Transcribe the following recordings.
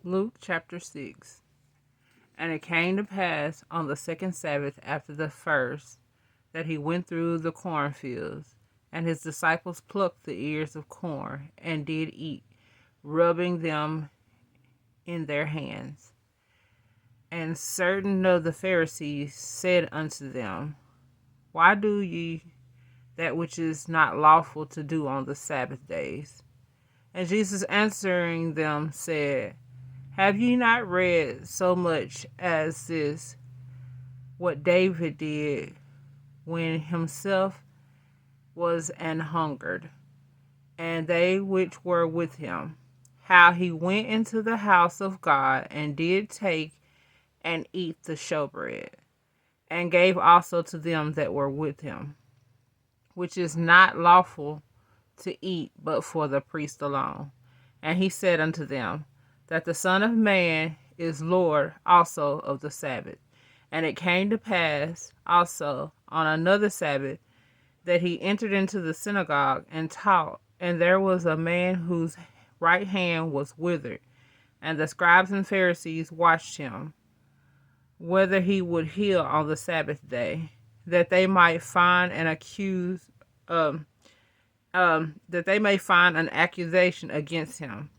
Luke chapter 6. And it came to pass on the second Sabbath after the first, that he went through the cornfields, and his disciples plucked the ears of corn, and did eat, rubbing them in their hands. And certain of the Pharisees said unto them, Why do ye that which is not lawful to do on the Sabbath days? And Jesus answering them said, Have ye not read so much as this, what David did when himself was an hungered, and they which were with him, how he went into the house of God, and did take and eat the showbread, and gave also to them that were with him, which is not lawful to eat but for the priest alone. And he said unto them, that the Son of Man is Lord also of the Sabbath. And it came to pass also on another Sabbath that he entered into the synagogue and taught, and there was a man whose right hand was withered, and the scribes and Pharisees watched him, whether he would heal on the Sabbath day, that they might find an accusation against him.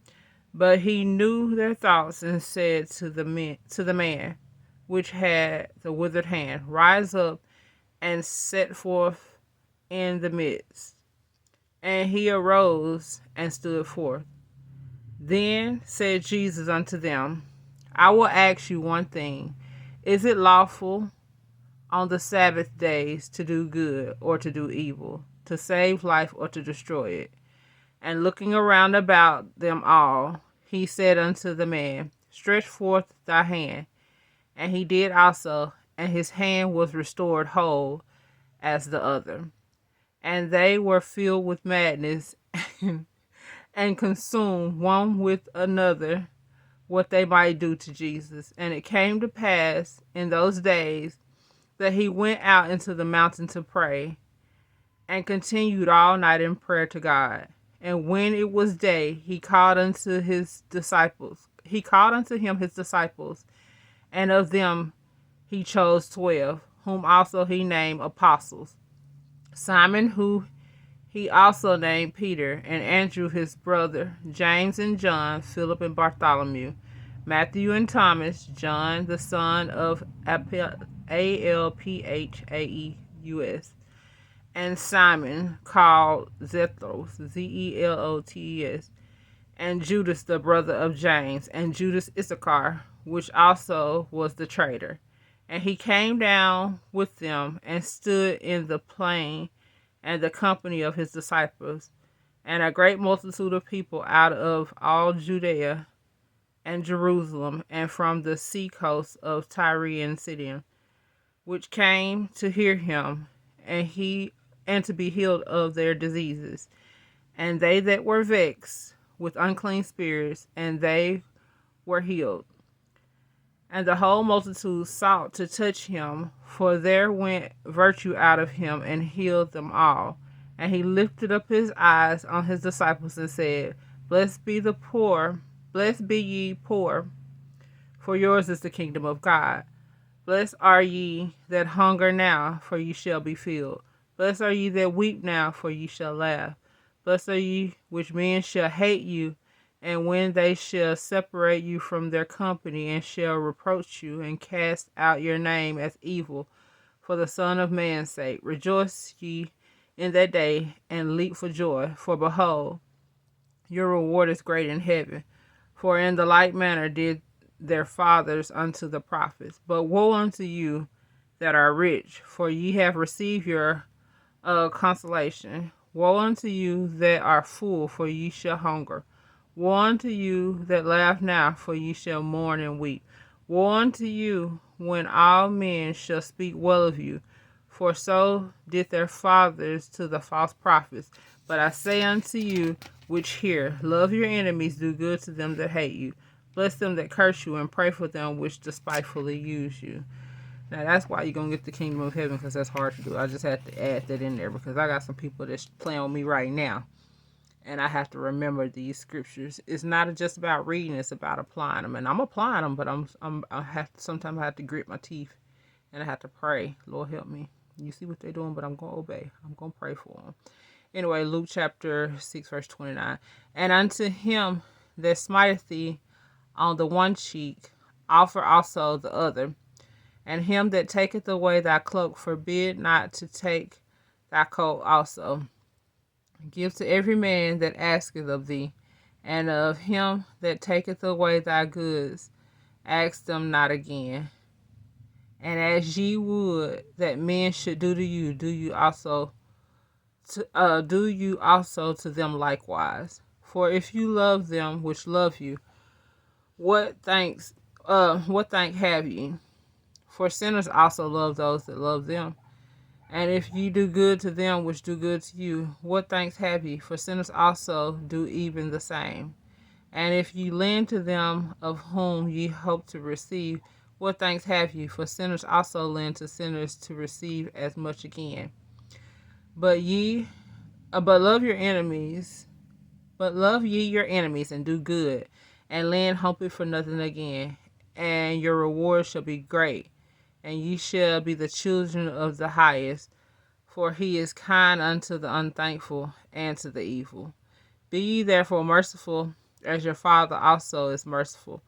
But he knew their thoughts, and said to the man which had the withered hand, Rise up and set forth in the midst. And he arose and stood forth. Then said Jesus unto them, I will ask you one thing. Is it lawful on the Sabbath days to do good or to do evil, to save life or to destroy it? And looking around about them all, he said unto the man, Stretch forth thy hand. And he did also, and his hand was restored whole as the other. And they were filled with madness, and consumed one with another what they might do to Jesus. And it came to pass in those days that he went out into the mountain to pray, and continued all night in prayer to God. And when it was day, he called unto him his disciples, and of them he chose 12, whom also he named apostles: Simon, who he also named Peter, and Andrew his brother, James and John, Philip and Bartholomew, Matthew and Thomas, John the son of Alphaeus, and Simon called Zelotes, Zelotes, and Judas the brother of James, and Judas Issachar, which also was the traitor. And he came down with them, and stood in the plain, and the company of his disciples, and a great multitude of people out of all Judea and Jerusalem, and from the sea coast of Tyre and Sidon, which came to hear him, and to be healed of their diseases. And they that were vexed with unclean spirits, and they were healed. And the whole multitude sought to touch him, for there went virtue out of him, and healed them all. And he lifted up his eyes on his disciples, and said, Blessed be ye poor, for yours is the kingdom of God. Blessed are ye that hunger now, for ye shall be filled. Blessed are ye that weep now, for ye shall laugh. Blessed are ye which men shall hate you, and when they shall separate you from their company, and shall reproach you, and cast out your name as evil for the Son of Man's sake. Rejoice ye in that day, and leap for joy, for behold, your reward is great in heaven. For in the like manner did their fathers unto the prophets. But woe unto you that are rich, for ye have received your consolation. Woe unto you that are full, for ye shall hunger. Woe unto you that laugh now, for ye shall mourn and weep. Woe unto you when all men shall speak well of you, for so did their fathers to the false prophets. But I say unto you which hear, love your enemies, do good to them that hate you, bless them that curse you, and pray for them which despitefully use you. Now that's why you're going to get the kingdom of heaven, because that's hard to do. I just had to add that in there because I got some people that's playing with me right now. And I have to remember these scriptures. It's not just about reading; it's about applying them. And I'm applying them, but sometimes I have to grit my teeth, and I have to pray. Lord, help me. You see what they're doing, but I'm gonna obey. I'm gonna pray for them. Anyway, Luke chapter 6, verse 29. And unto him that smiteth thee on the one cheek, offer also the other. And him that taketh away thy cloak, forbid not to take thy coat also. Give to every man that asketh of thee, and of him that taketh away thy goods, ask them not again. And as ye would that men should do to you, do you also to them likewise. For if you love them which love you, what thank have ye? For sinners also love those that love them. And if ye do good to them which do good to you, what thanks have ye? For sinners also do even the same. And if ye lend to them of whom ye hope to receive, what thanks have ye? For sinners also lend to sinners to receive as much again. But love your enemies, but love ye your enemies, and do good, and lend hoping for nothing again, and your reward shall be great, and ye shall be the children of the highest, for he is kind unto the unthankful and to the evil. Be ye therefore merciful, as your Father also is merciful.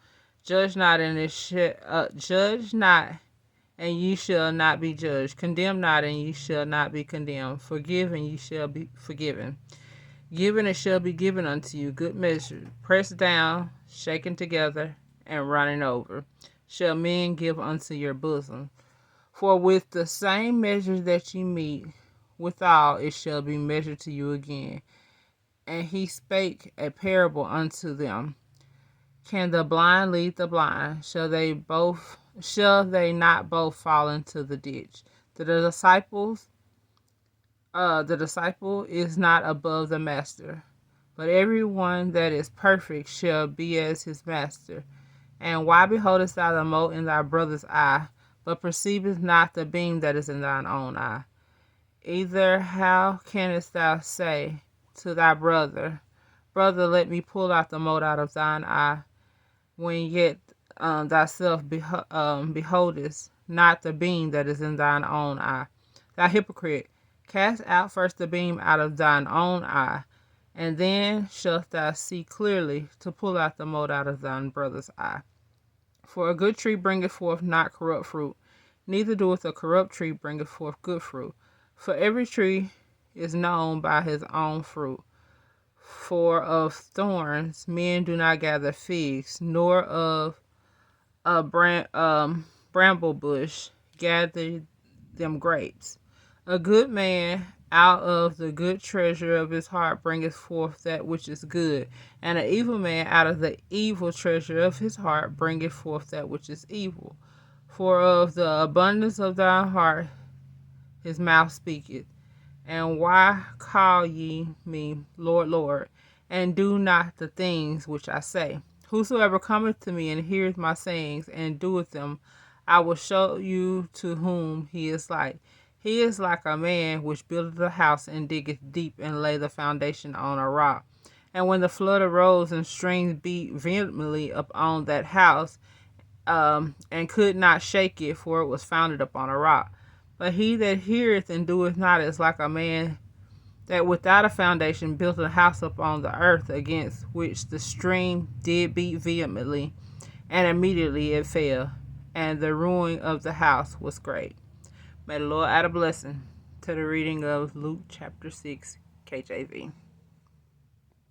Judge not, and ye shall not be judged. Condemn not, and ye shall not be condemned. Forgive, and ye shall be forgiven. Give, and it shall be given unto you. Good measure, pressed down, shaken together, and running over, shall men give unto your bosom. For with the same measure that ye meet withal, it shall be measured to you again. And he spake a parable unto them. Can the blind lead the blind? Shall they not both fall into the ditch? The disciple is not above the master, but everyone that is perfect shall be as his master. And why beholdest thou the mote in thy brother's eye, but perceivest not the beam that is in thine own eye? Either how canst thou say to thy brother, Brother, let me pull out the mote out of thine eye, when yet thyself beholdest not the beam that is in thine own eye? Thou hypocrite, cast out first the beam out of thine own eye, and then shalt thou see clearly to pull out the mote out of thine brother's eye. For a good tree bringeth forth not corrupt fruit, neither doeth a corrupt tree bringeth forth good fruit. For every tree is known by his own fruit. For of thorns men do not gather figs, nor of a bramble bush gather them grapes. A good man out of the good treasure of his heart bringeth forth that which is good, and an evil man out of the evil treasure of his heart bringeth forth that which is evil. For of the abundance of thy heart his mouth speaketh. And why call ye me Lord, Lord, and do not the things which I say? Whosoever cometh to me and heareth my sayings and doeth them, I will show you to whom he is like. He is like a man which buildeth a house and diggeth deep and lay the foundation on a rock. And when the flood arose and streams beat vehemently upon that house, and could not shake it, for it was founded upon a rock. But he that heareth and doeth not is like a man that without a foundation built a house upon the earth, against which the stream did beat vehemently, and immediately it fell, and the ruin of the house was great. May the Lord add a blessing to the reading of Luke chapter 6, KJV.